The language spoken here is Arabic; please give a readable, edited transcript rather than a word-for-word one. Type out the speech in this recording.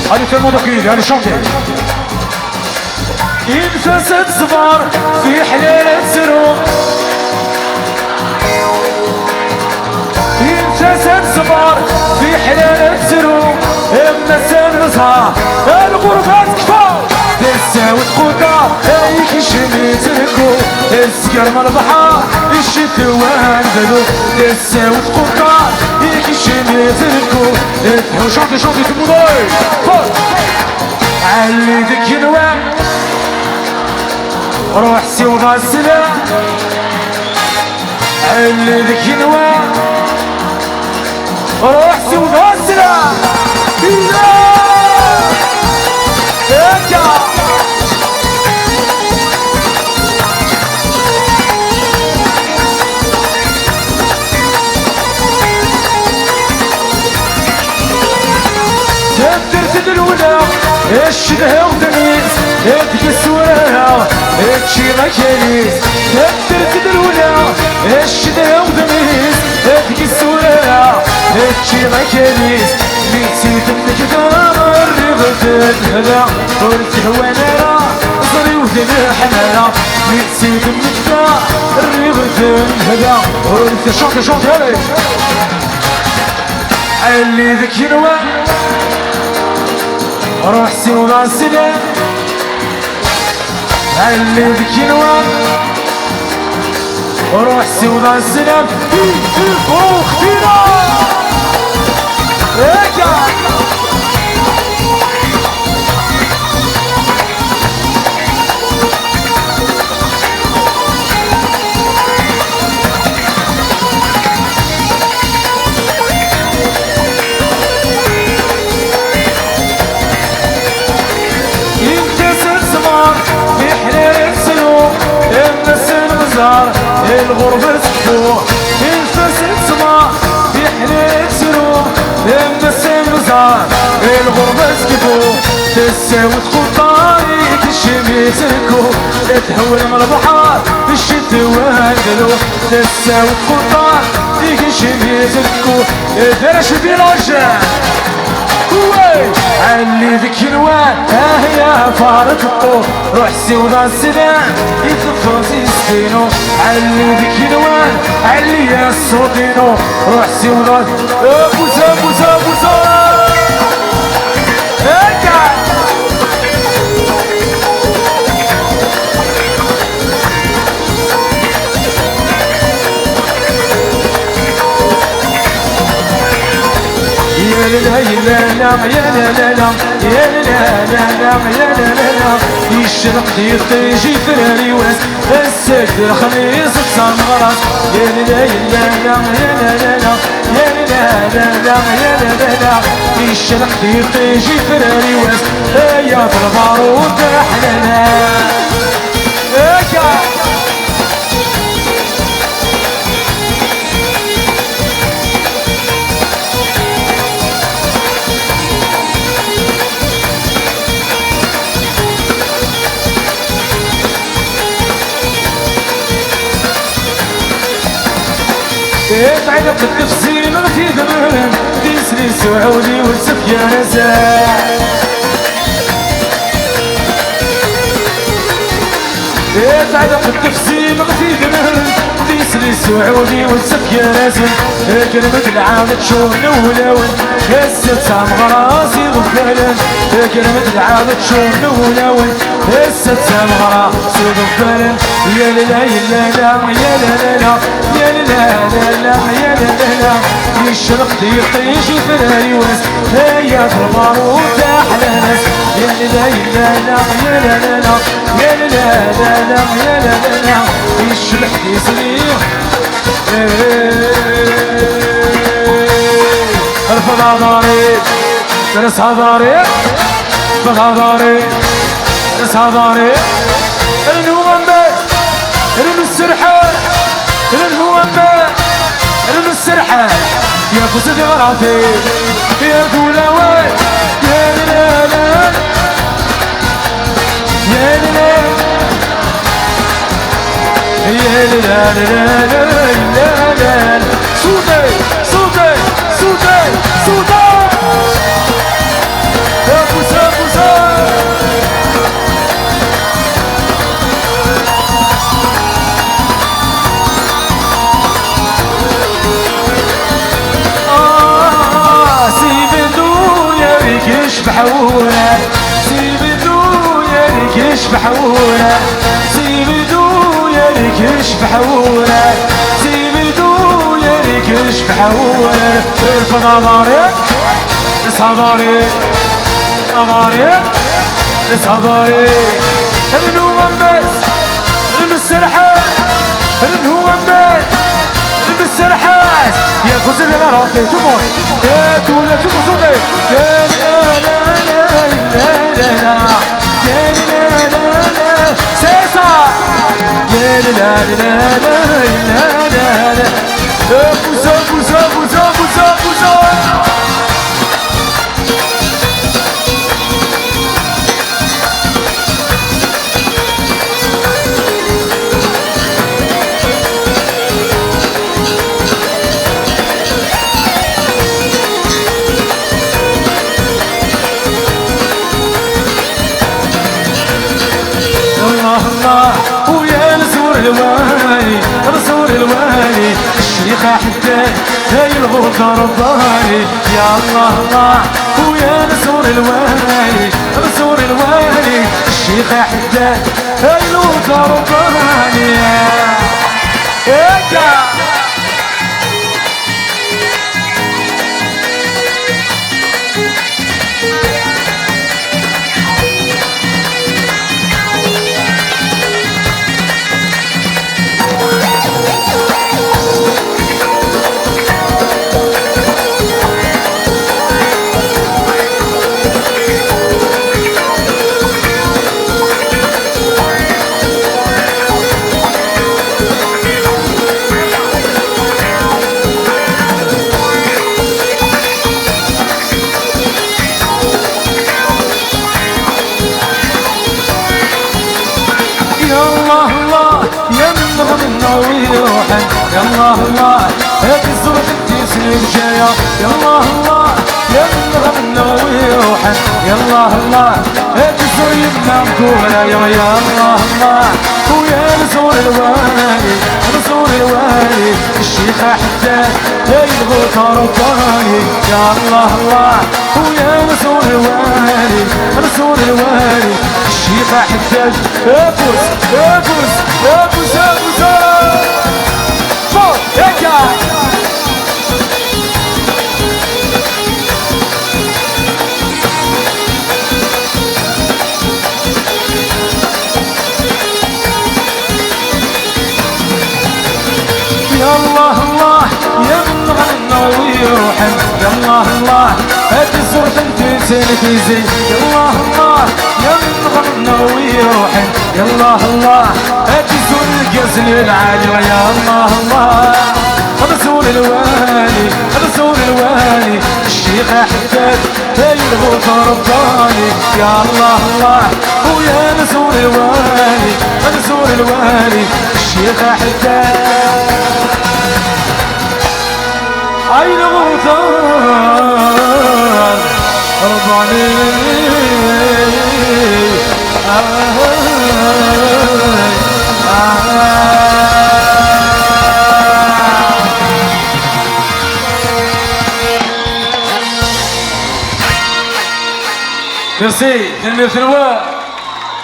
Allez, tout le monde au cul, allez chanter. ينفست صبار في حلالة زروق ينفست صبار في حلالة زروق اما سنزها الغربة تكفى تساوي تخوتا هيك شميت الكو السكر من البحر الشتوان بدو تساوي تخوتا هيك شميت الكو افتحوا شانتي شانتي في الموضوع علي ذيك الوان روح سيو غاسلة علي ذيك الوان روح سيو غاسلة تبترت الأولى الشبه ودنيس اتقس وراها اتشي مكانيس تبترت الأولى الشبه ودنيس اتقس وراها اتشي مكانيس نسيت انك دار رغبت الهلا قلت هوانا صري وذن حمانا نسيت انك دار رغبت الهلا قلت شانت شانت هلي علي ذك ينوى روح سيو غاسلة علي ذك ينوى روح سيو غاسلة اختينا رجع الغربة تفوح ينفسد سما يحليك سلوم لما السن زار الغربة تفوح تساوي تخوض طريق الشمي تركو تحول من البحر الشتوى الدلو تساوي تخوض طريق الشمي تركو درش الفيلاج علي ذيك الوان هي فارق الطور روح سيو ذا السلام يتفرز يسكينو علي ذيك الوان علي يا الصوتينو روح سيو ذا بوزا بوزا بوزا يا لا لا لا يا لا لا لا يا لا لا لا يا لا لا لا يشرق يطيجي فراري واس السد الخميس تصام غراس يا لا لا لا يا لا لا لا يا لا لا لا يا لا لا لا يشرق يطيجي فراري واس يا البارود احلنا تعلق التفصيل في ذمرن تسري سعودي والسف يا نزاع تعلق التفصيل في ذمرن تسري سعودي والسف يا نزاع كلمة العام تشوف نولون هسه سام غراسي غفلن كلمة العام تشوف نولون هسه سام غراسي غفلن يا لا لا يا لا لا يا لا لا لا يا لا لا يشرق يطيش فراري واس هيا في البارود احلى ناس يا لا لا لا يا لا لا يا لا لا يا لا لا يشرق يصير ارفع ضاري درس هضاري ارفع ضاري درس هضاري النومبر المسرحة المومبر المسرحة يا فوزي غرافي يا دولوي يا لا لا يا لا يا لا لا لا لا صوتي صوتي صوتي صوتي يا يشبحونا سيبدو يا ريك يشبحونا سيبدو يا ريك يشبحونا سيبدو يا ريك يشبحونا الفضاري صباري صباري صباري المنومس المسرحات المنومس المسرحات يا كوزي لا رافي تومون يا تولا تومون يا لا لا لا لا لا يا لا لا لا سيسا يا لا لا لا لا لا لا بوزا بوزا بوزا بوزا بوزا ويا نزور الوالي رسول الوالي الشيخ حداد هاي الغوطة رباني يا الله الله ويا نزور الوالي رسول الوالي الشيخ حداد هاي الغوطة رباني ويروحن يا الله الله هذه الزرق تسلم جاية يا الله الله يا من ويروحن يا الله الله هذه الزرق يمنا مكورة يا الله الله ويا نزور الوالي نزور الوالي الشيخ حداد هاي الغوطة رباني يا الله الله ويا نزور الوالي نزور الوالي الشيخ حداد ابوس ابوس ابوس ابوس يا الله الله يا من غنى ويروحن يا الله الله هاد الزور تنتسن تيزي يا الله الله يا من غنى ويروحن يا الله الله هاد الزور القزل العالي يا الله الله رسول الوالي رسول الوالي الشيخ حداد هاي الغوطة رباني يا الله الله ويا رسول الوالي رسول الوالي الشيخ حداد هاي الغوطة رباني Merci, merci.